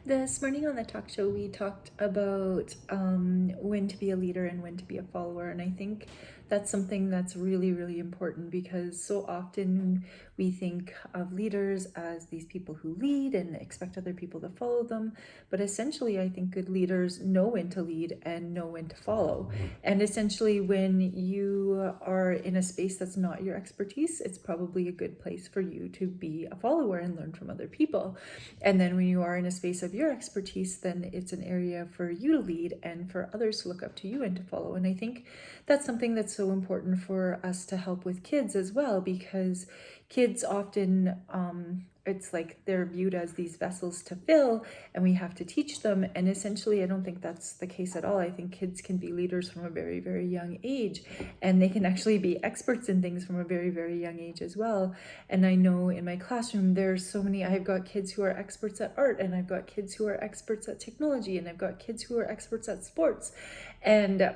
This morning on the talk show, we talked about when to be a leader and when to be a follower. And I think that's something that's really, really important because so often we think of leaders as these people who lead and expect other people to follow them. But essentially, I think good leaders know when to lead and know when to follow. And essentially, when you are in a space that's not your expertise, it's probably a good place for you to be a follower and learn from other people. And then when you are in a space of your expertise, then it's an area for you to lead and for others to look up to you and to follow. And I think that's something that's so important for us to help with kids as well, because kids often, it's like they're viewed as these vessels to fill and we have to teach them. And essentially, I don't think that's the case at all. I think kids can be leaders from a very, very young age, and they can actually be experts in things from a very, very young age as well. And I know in my classroom, there's so many, I've got kids who are experts at art, and I've got kids who are experts at technology, and I've got kids who are experts at sports. And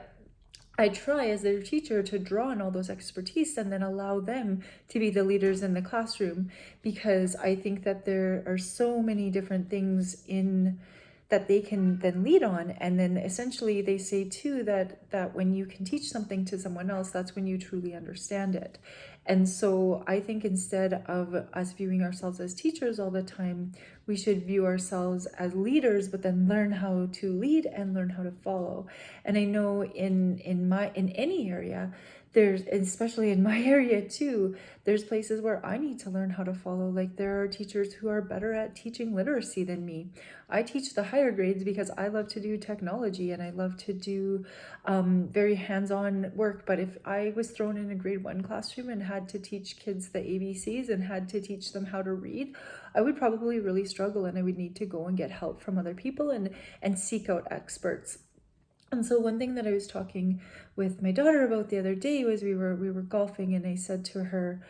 I try as their teacher to draw on all those expertise and then allow them to be the leaders in the classroom, because I think that there are so many different things in that they can then lead on. And then essentially they say too that when you can teach something to someone else, that's when you truly understand it. And so I think instead of us viewing ourselves as teachers all the time, we should view ourselves as leaders, but then learn how to lead and learn how to follow. And I know in any area, there's, especially in my area too, there's places where I need to learn how to follow. Like there are teachers who are better at teaching literacy than me. I teach the higher grades because I love to do technology and I love to do very hands-on work. But if I was thrown in a grade 1 classroom and had to teach kids the ABCs and had to teach them how to read, I would probably really struggle, and I would need to go and get help from other people and seek out experts. And so one thing that I was talking with my daughter about the other day was we were golfing, and I said to her,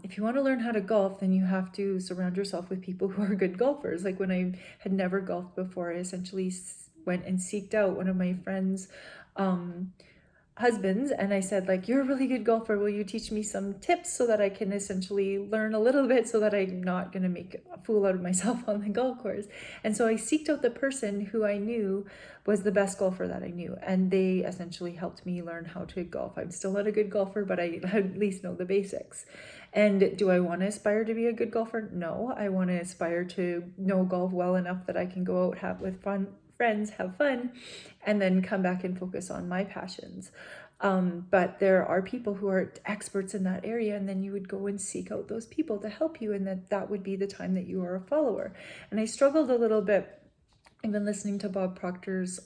if you want to learn how to golf, then you have to surround yourself with people who are good golfers. Like when I had never golfed before, I essentially went and seeked out one of my friends' husbands, and I said, like, you're a really good golfer, will you teach me some tips so that I can essentially learn a little bit so that I'm not going to make a fool out of myself on the golf course. And so I seeked out the person who I knew was the best golfer that I knew, and they essentially helped me learn how to golf. I'm still not a good golfer, but I at least know the basics. And do I want to aspire to be a good golfer? No, I want to aspire to know golf well enough that I can go out, have with friends, have fun, and then come back and focus on my passions. But there are people who are experts in that area, and then you would go and seek out those people to help you, and that would be the time that you are a follower. And I struggled a little bit. I've been listening to Bob Proctor's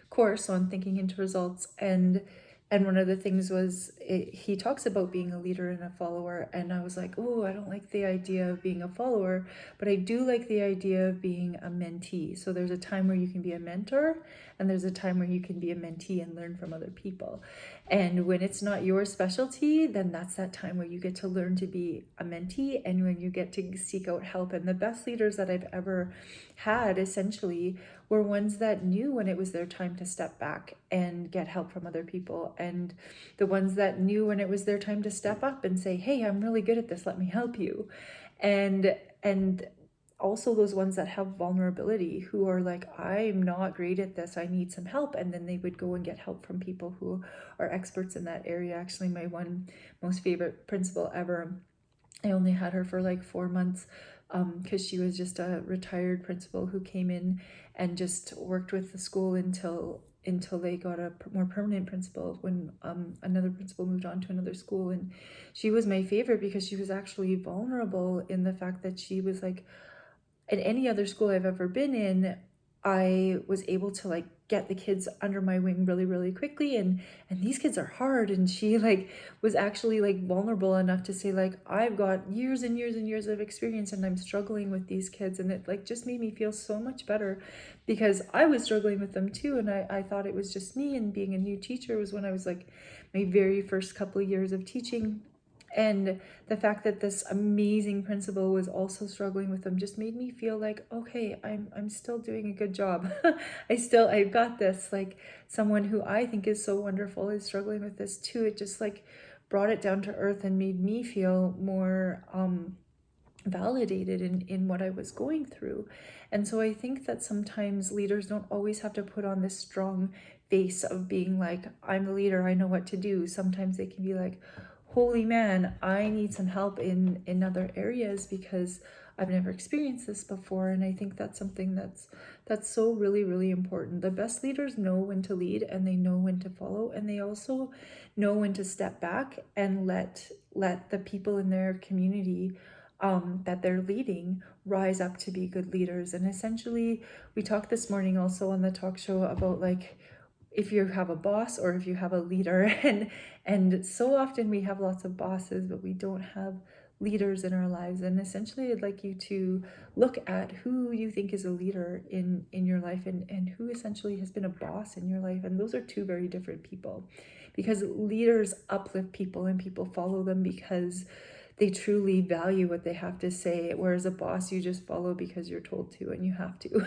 course on thinking into results, and one of the things was he talks about being a leader and a follower, and I was like, oh, I don't like the idea of being a follower, but I do like the idea of being a mentee. So there's a time where you can be a mentor, and there's a time where you can be a mentee and learn from other people. And when it's not your specialty, then that's that time where you get to learn to be a mentee, and when you get to seek out help. And the best leaders that I've ever had essentially were ones that knew when it was their time to step back and get help from other people, and the ones that knew when it was their time to step up and say, hey, I'm really good at this, let me help you. And also those ones that have vulnerability, who are like, I'm not great at this, I need some help, and then they would go and get help from people who are experts in that area. Actually, my one most favorite principal ever, I only had her for like 4 months, because she was just a retired principal who came in and just worked with the school until they got a more permanent principal when another principal moved on to another school. And she was my favorite because she was actually vulnerable in the fact that she was like, in any other school I've ever been in, I was able to like get the kids under my wing really, really quickly, and these kids are hard. And she like was actually like vulnerable enough to say, like, I've got years and years and years of experience and I'm struggling with these kids. And it like just made me feel so much better, because I was struggling with them too, and I thought it was just me. And being a new teacher was when I was like my very first couple of years of teaching, and the fact that this amazing principal was also struggling with them just made me feel like, okay, I'm still doing a good job. I've got this. Like, someone who I think is so wonderful is struggling with this too. It just like brought it down to earth and made me feel more validated in what I was going through. And so I think that sometimes leaders don't always have to put on this strong face of being like, I'm the leader, I know what to do. Sometimes they can be like, holy man, I need some help in other areas because I've never experienced this before. And I think that's something that's so really, really important. The best leaders know when to lead, and they know when to follow, and they also know when to step back and let the people in their community that they're leading rise up to be good leaders. And essentially, we talked this morning also on the talk show about like if you have a boss or if you have a leader, and so often we have lots of bosses, but we don't have leaders in our lives. And essentially, I'd like you to look at who you think is a leader in your life, and who essentially has been a boss in your life. And those are two very different people, because leaders uplift people and people follow them because they truly value what they have to say, whereas a boss you just follow because you're told to and you have to.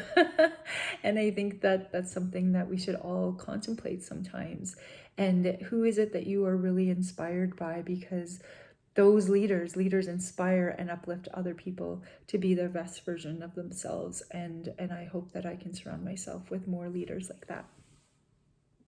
And I think that that's something that we should all contemplate sometimes. And who is it that you are really inspired by? Because those leaders inspire and uplift other people to be their best version of themselves. And I hope that I can surround myself with more leaders like that.